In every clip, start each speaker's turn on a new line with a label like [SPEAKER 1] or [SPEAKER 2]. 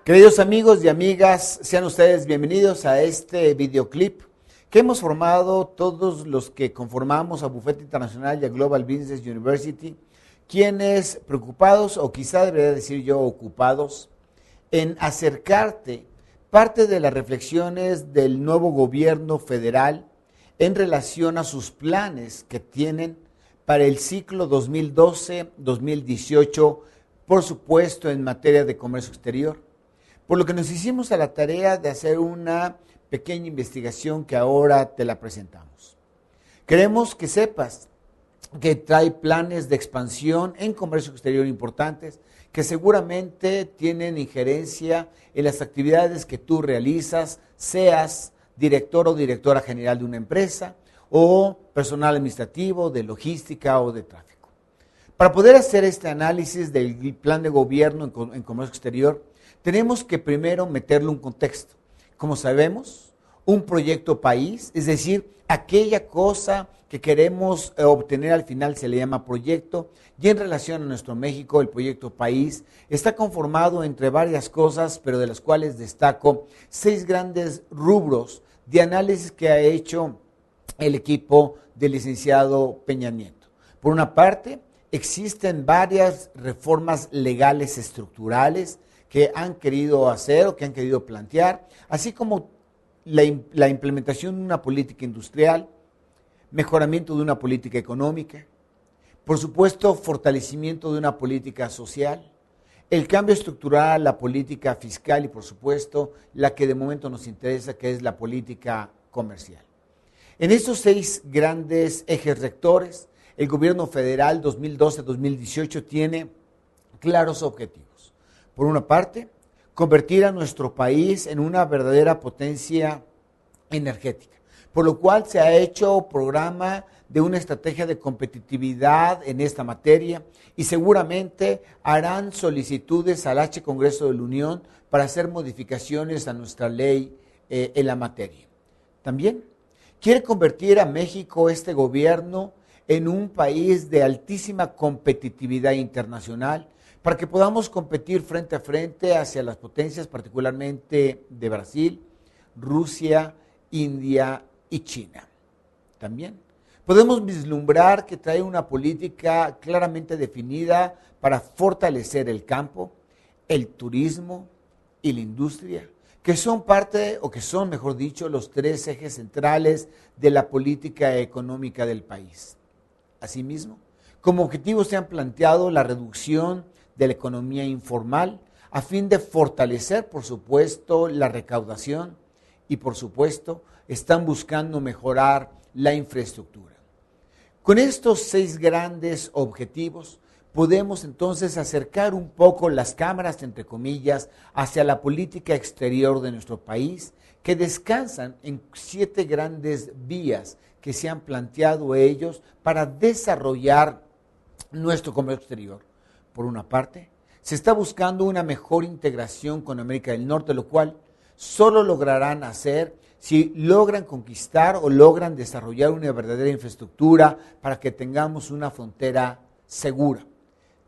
[SPEAKER 1] Queridos amigos y amigas, sean ustedes bienvenidos a este videoclip que hemos formado todos los que conformamos a Bufete Internacional y a Global Business University, quienes preocupados, o quizá debería decir yo ocupados, en acercarte parte de las reflexiones del nuevo gobierno federal en relación a sus planes que tienen para el ciclo 2012-2018, por supuesto en materia de comercio exterior. Por lo que nos hicimos a la tarea de hacer una pequeña investigación que ahora te la presentamos. Queremos que sepas que trae planes de expansión en comercio exterior importantes, que seguramente tienen injerencia en las actividades que tú realizas, seas director o directora general de una empresa, o personal administrativo, de logística o de tráfico. Para poder hacer este análisis del plan de gobierno en comercio exterior, tenemos que primero meterle un contexto. Como sabemos, un proyecto país, es decir, aquella cosa que queremos obtener al final se le llama proyecto, y en relación a nuestro México, el proyecto país está conformado entre varias cosas, pero de las cuales destaco 6 grandes rubros de análisis que ha hecho el equipo del licenciado Peña Nieto. Por una parte, existen varias reformas legales estructurales que han querido hacer o que han querido plantear, así como la implementación de una política industrial, mejoramiento de una política económica, por supuesto, fortalecimiento de una política social, el cambio estructural a la política fiscal y, por supuesto, la que de momento nos interesa, que es la política comercial. En estos 6 grandes ejes rectores, el gobierno federal 2012-2018 tiene claros objetivos. Por una parte, convertir a nuestro país en una verdadera potencia energética, por lo cual se ha hecho programa de una estrategia de competitividad en esta materia y seguramente harán solicitudes al H Congreso de la Unión para hacer modificaciones a nuestra ley en la materia. También quiere convertir a México, este gobierno, en un país de altísima competitividad internacional, para que podamos competir frente a frente hacia las potencias, particularmente de Brasil, Rusia, India y China. También podemos vislumbrar que trae una política claramente definida para fortalecer el campo, el turismo y la industria, que son parte, o que son, mejor dicho, los 3 ejes centrales de la política económica del país. Asimismo, como objetivo se han planteado la reducción de la economía informal, a fin de fortalecer, por supuesto, la recaudación y, por supuesto, están buscando mejorar la infraestructura. Con estos 6 grandes objetivos, podemos entonces acercar un poco las cámaras, entre comillas, hacia la política exterior de nuestro país, que descansan en 7 grandes vías que se han planteado ellos para desarrollar nuestro comercio exterior. Por una parte, se está buscando una mejor integración con América del Norte, lo cual solo lograrán hacer si logran conquistar o logran desarrollar una verdadera infraestructura para que tengamos una frontera segura.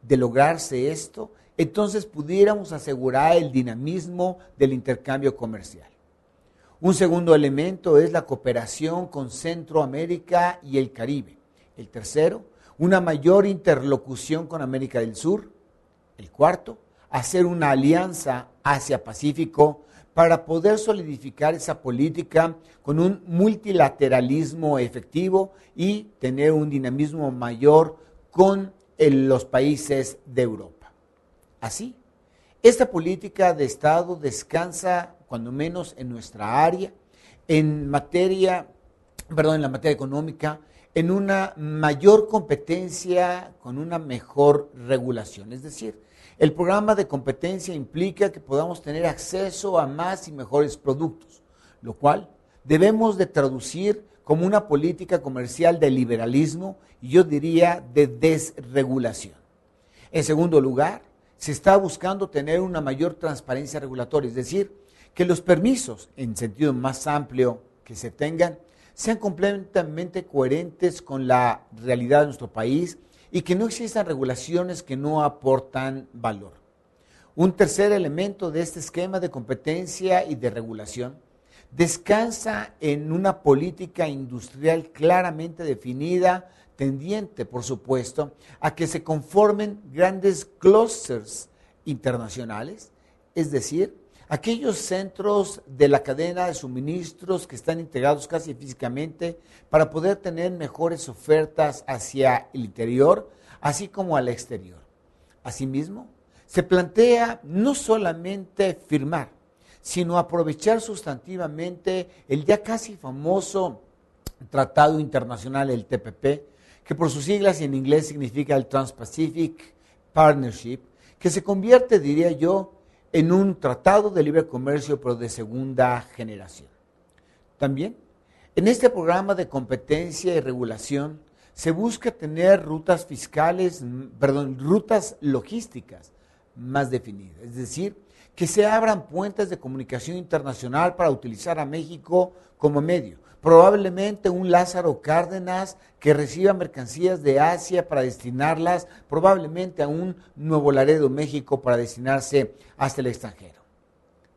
[SPEAKER 1] De lograrse esto, entonces pudiéramos asegurar el dinamismo del intercambio comercial. Un segundo elemento es la cooperación con Centroamérica y el Caribe. El tercero, una mayor interlocución con América del Sur. El cuarto, hacer una alianza Asia-Pacífico para poder solidificar esa política con un multilateralismo efectivo y tener un dinamismo mayor con los países de Europa. Así, esta política de Estado descansa, cuando menos en nuestra área, en la materia económica, en una mayor competencia con una mejor regulación. Es decir, el programa de competencia implica que podamos tener acceso a más y mejores productos, lo cual debemos de traducir como una política comercial de liberalismo y yo diría de desregulación. En segundo lugar, se está buscando tener una mayor transparencia regulatoria, es decir, que los permisos, en sentido más amplio que se tengan, sean completamente coherentes con la realidad de nuestro país y que no existan regulaciones que no aportan valor. Un tercer elemento de este esquema de competencia y de regulación descansa en una política industrial claramente definida, tendiente, por supuesto, a que se conformen grandes clústeres internacionales, es decir, aquellos centros de la cadena de suministros que están integrados casi físicamente para poder tener mejores ofertas hacia el interior, así como al exterior. Asimismo, se plantea no solamente firmar, sino aprovechar sustantivamente el ya casi famoso Tratado Internacional, el TPP, que por sus siglas en inglés significa el Trans-Pacific Partnership, que se convierte, diría yo, en un tratado de libre comercio, pero de segunda generación. También, en este programa de competencia y regulación, se busca tener rutas logísticas más definidas, es decir, que se abran puentes de comunicación internacional para utilizar a México como medio. Probablemente un Lázaro Cárdenas que reciba mercancías de Asia para destinarlas, probablemente a un Nuevo Laredo, México, para destinarse hasta el extranjero.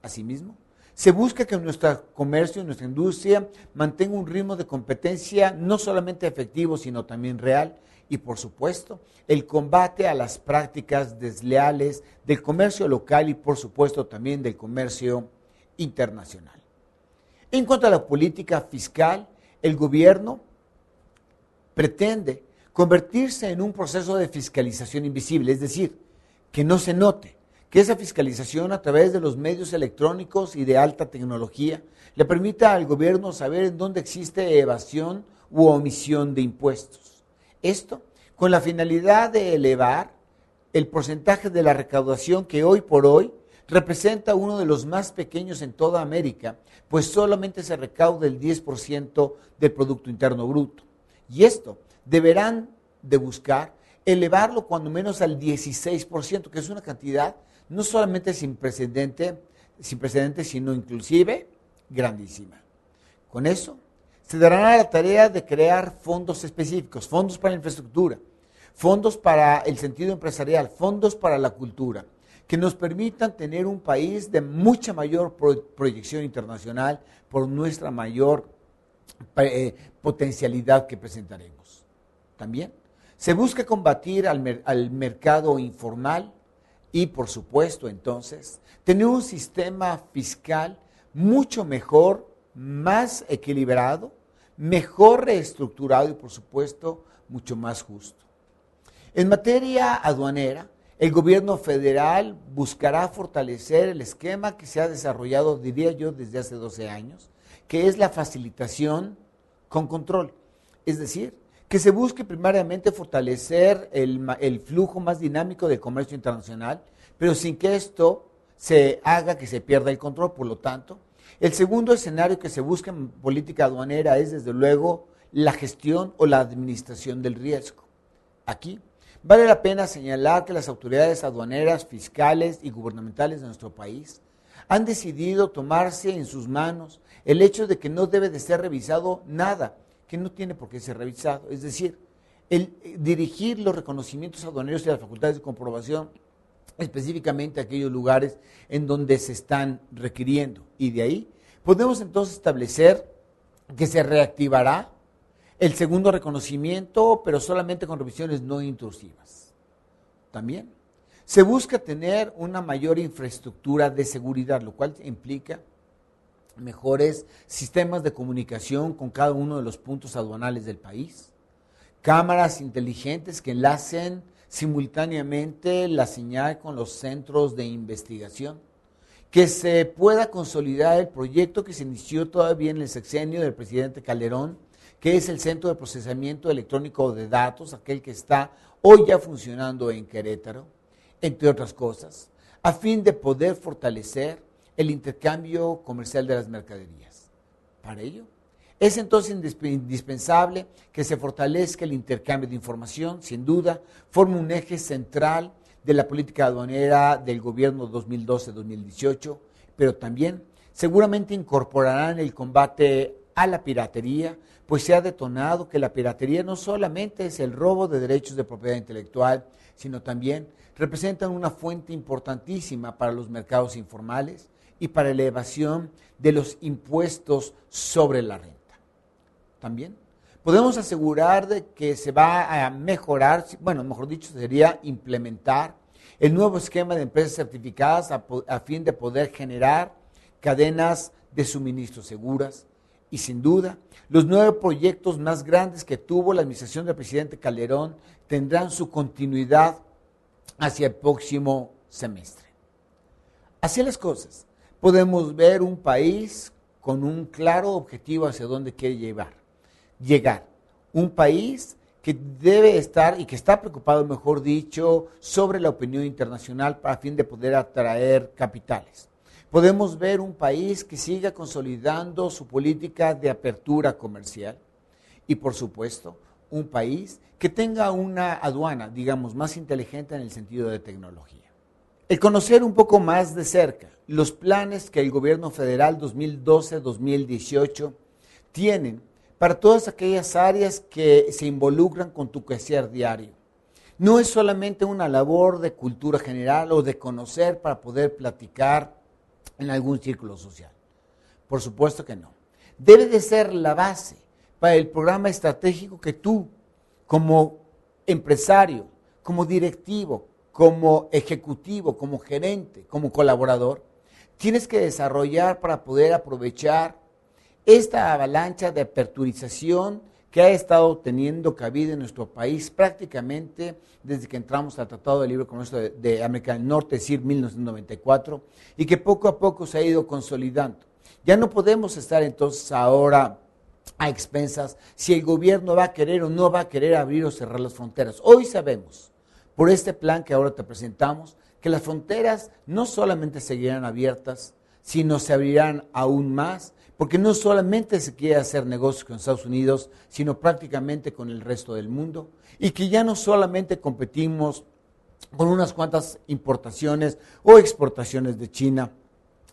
[SPEAKER 1] Asimismo, se busca que nuestro comercio y nuestra industria mantenga un ritmo de competencia no solamente efectivo, sino también real, y por supuesto, el combate a las prácticas desleales del comercio local y por supuesto también del comercio internacional. En cuanto a la política fiscal, el gobierno pretende convertirse en un proceso de fiscalización invisible, es decir, que no se note, que esa fiscalización a través de los medios electrónicos y de alta tecnología le permita al gobierno saber en dónde existe evasión u omisión de impuestos. Esto con la finalidad de elevar el porcentaje de la recaudación que hoy por hoy representa uno de los más pequeños en toda América, pues solamente se recauda el 10% del Producto Interno Bruto. Y esto deberán de buscar elevarlo cuando menos al 16%, que es una cantidad no solamente sin precedente, sino inclusive grandísima. Con eso, se dará la tarea de crear fondos específicos, fondos para la infraestructura, fondos para el sentido empresarial, fondos para la cultura, que nos permitan tener un país de mucha mayor proyección internacional por nuestra mayor potencialidad que presentaremos. También se busca combatir al mercado informal y, por supuesto, entonces, tener un sistema fiscal mucho mejor, más equilibrado, mejor reestructurado y, por supuesto, mucho más justo. En materia aduanera, el gobierno federal buscará fortalecer el esquema que se ha desarrollado, diría yo, desde hace 12 años, que es la facilitación con control. Es decir, que se busque primariamente fortalecer el flujo más dinámico del comercio internacional, pero sin que esto se haga que se pierda el control. Por lo tanto, el segundo escenario que se busca en política aduanera es, desde luego, la gestión o la administración del riesgo. Aquí vale la pena señalar que las autoridades aduaneras, fiscales y gubernamentales de nuestro país han decidido tomarse en sus manos el hecho de que no debe de ser revisado nada, que no tiene por qué ser revisado. Es decir, el dirigir los reconocimientos aduaneros y las facultades de comprobación específicamente a aquellos lugares en donde se están requiriendo. Y de ahí podemos entonces establecer que se reactivará el segundo reconocimiento, pero solamente con revisiones no intrusivas. También se busca tener una mayor infraestructura de seguridad, lo cual implica mejores sistemas de comunicación con cada uno de los puntos aduanales del país, cámaras inteligentes que enlacen simultáneamente la señal con los centros de investigación, que se pueda consolidar el proyecto que se inició todavía en el sexenio del presidente Calderón, que es el Centro de Procesamiento Electrónico de Datos, aquel que está hoy ya funcionando en Querétaro, entre otras cosas, a fin de poder fortalecer el intercambio comercial de las mercaderías. Para ello, es entonces indispensable que se fortalezca el intercambio de información, sin duda, forma un eje central de la política aduanera del gobierno 2012-2018, pero también seguramente incorporarán el combate a la piratería, pues se ha detonado que la piratería no solamente es el robo de derechos de propiedad intelectual, sino también representan una fuente importantísima para los mercados informales y para la evasión de los impuestos sobre la renta. También podemos asegurar de que se va a mejorar, bueno, mejor dicho, sería implementar el nuevo esquema de empresas certificadas a fin de poder generar cadenas de suministro seguras. Y sin duda, los 9 proyectos más grandes que tuvo la administración del presidente Calderón tendrán su continuidad hacia el próximo semestre. Así las cosas, podemos ver un país con un claro objetivo hacia dónde quiere llegar. Un país que debe estar y que está preocupado, mejor dicho, sobre la opinión internacional para fin de poder atraer capitales. Podemos ver un país que siga consolidando su política de apertura comercial y, por supuesto, un país que tenga una aduana, digamos, más inteligente en el sentido de tecnología. El conocer un poco más de cerca los planes que el gobierno federal 2012-2018 tienen para todas aquellas áreas que se involucran con tu quehacer diario. No es solamente una labor de cultura general o de conocer para poder platicar en algún círculo social. Por supuesto que no. Debe de ser la base para el programa estratégico que tú, como empresario, como directivo, como ejecutivo, como gerente, como colaborador, tienes que desarrollar para poder aprovechar esta avalancha de aperturización que ha estado teniendo cabida en nuestro país prácticamente desde que entramos al Tratado de Libre Comercio de América del Norte, es decir, 1994, y que poco a poco se ha ido consolidando. Ya no podemos estar entonces ahora a expensas si el gobierno va a querer o no va a querer abrir o cerrar las fronteras. Hoy sabemos, por este plan que ahora te presentamos, que las fronteras no solamente seguirán abiertas, sino se abrirán aún más, porque no solamente se quiere hacer negocios con Estados Unidos, sino prácticamente con el resto del mundo, y que ya no solamente competimos con unas cuantas importaciones o exportaciones de China,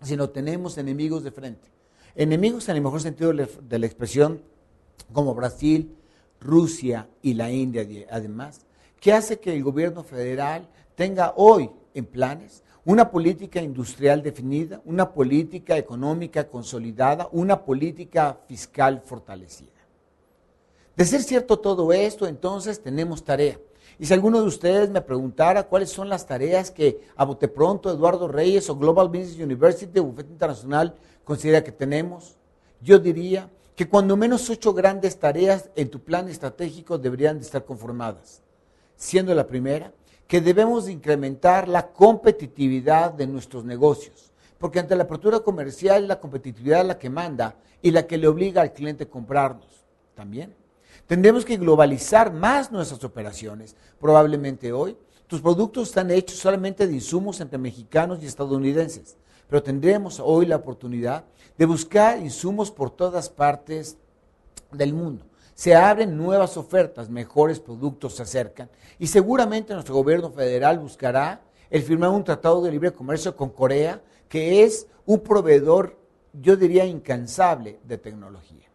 [SPEAKER 1] sino tenemos enemigos de frente. Enemigos en el mejor sentido de la expresión, como Brasil, Rusia y la India además, que hace que el gobierno federal tenga hoy en planes una política industrial definida, una política económica consolidada, una política fiscal fortalecida. De ser cierto todo esto, entonces tenemos tarea. Y si alguno de ustedes me preguntara cuáles son las tareas que a bote pronto Eduardo Reyes o Global Business University o Bufete Internacional considera que tenemos, yo diría que cuando menos 8 grandes tareas en tu plan estratégico deberían de estar conformadas. Siendo la primera, que debemos de incrementar la competitividad de nuestros negocios, porque ante la apertura comercial la competitividad es la que manda y la que le obliga al cliente a comprarnos. También tendremos que globalizar más nuestras operaciones. Probablemente hoy tus productos están hechos solamente de insumos entre mexicanos y estadounidenses, pero tendremos hoy la oportunidad de buscar insumos por todas partes del mundo. Se abren nuevas ofertas, mejores productos se acercan y seguramente nuestro gobierno federal buscará el firmar un tratado de libre comercio con Corea, que es un proveedor, yo diría, incansable de tecnología.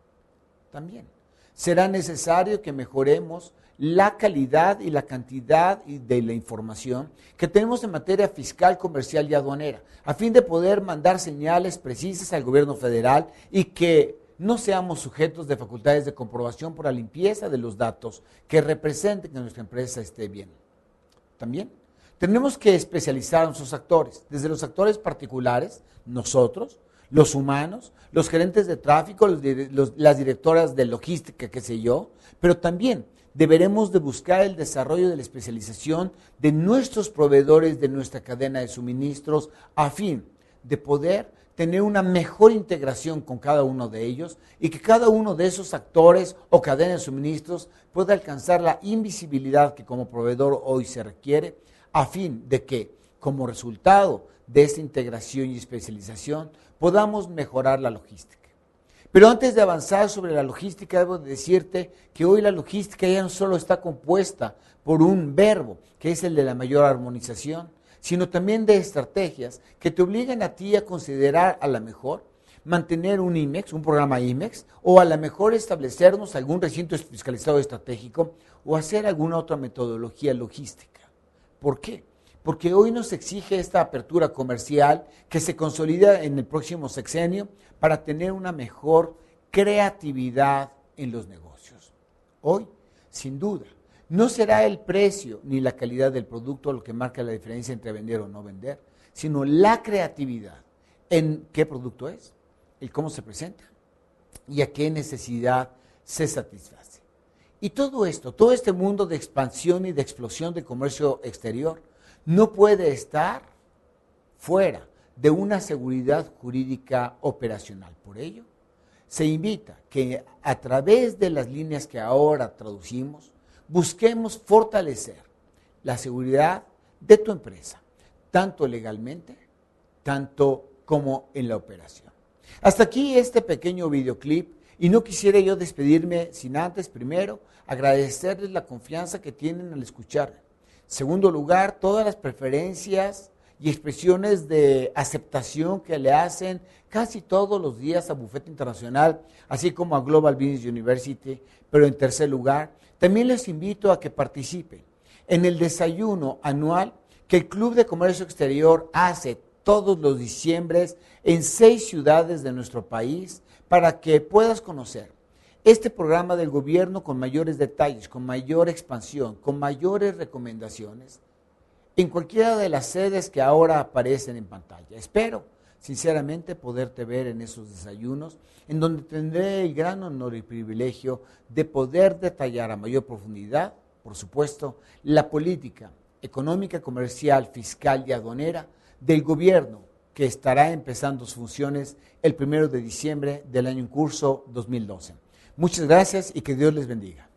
[SPEAKER 1] También será necesario que mejoremos la calidad y la cantidad de la información que tenemos en materia fiscal, comercial y aduanera, a fin de poder mandar señales precisas al gobierno federal y que no seamos sujetos de facultades de comprobación por la limpieza de los datos que representen que nuestra empresa esté bien. También tenemos que especializar a nuestros actores, desde los actores particulares, nosotros, los humanos, los gerentes de tráfico, las directoras de logística, qué sé yo, pero también deberemos de buscar el desarrollo de la especialización de nuestros proveedores de nuestra cadena de suministros a fin de poder tener una mejor integración con cada uno de ellos y que cada uno de esos actores o cadenas de suministros pueda alcanzar la invisibilidad que como proveedor hoy se requiere, a fin de que, como resultado de esta integración y especialización, podamos mejorar la logística. Pero antes de avanzar sobre la logística, debo decirte que hoy la logística ya no solo está compuesta por un verbo, que es el de la mayor armonización, sino también de estrategias que te obligan a ti a considerar a la mejor mantener un IMEX, un programa IMEX, o a lo mejor establecernos algún recinto fiscalizado estratégico o hacer alguna otra metodología logística. ¿Por qué? Porque hoy nos exige esta apertura comercial que se consolida en el próximo sexenio para tener una mejor creatividad en los negocios. Hoy, sin duda, no será el precio ni la calidad del producto lo que marca la diferencia entre vender o no vender, sino la creatividad en qué producto es, el cómo se presenta y a qué necesidad se satisface. Y todo esto, todo este mundo de expansión y de explosión de comercio exterior no puede estar fuera de una seguridad jurídica operacional. Por ello, se invita que a través de las líneas que ahora traducimos, busquemos fortalecer la seguridad de tu empresa, tanto legalmente, tanto como en la operación. Hasta aquí este pequeño videoclip y no quisiera yo despedirme sin antes, primero, agradecerles la confianza que tienen al escuchar. Segundo lugar, todas las preferencias y expresiones de aceptación que le hacen casi todos los días a Bufete Internacional, así como a Global Business University. Pero en tercer lugar, también les invito a que participen en el desayuno anual que el Club de Comercio Exterior hace todos los diciembres en 6 ciudades de nuestro país para que puedas conocer este programa del gobierno con mayores detalles, con mayor expansión, con mayores recomendaciones en cualquiera de las sedes que ahora aparecen en pantalla. Espero, sinceramente, poderte ver en esos desayunos, en donde tendré el gran honor y privilegio de poder detallar a mayor profundidad, por supuesto, la política económica, comercial, fiscal y aduanera del gobierno que estará empezando sus funciones el 1 de diciembre del año en curso 2012. Muchas gracias y que Dios les bendiga.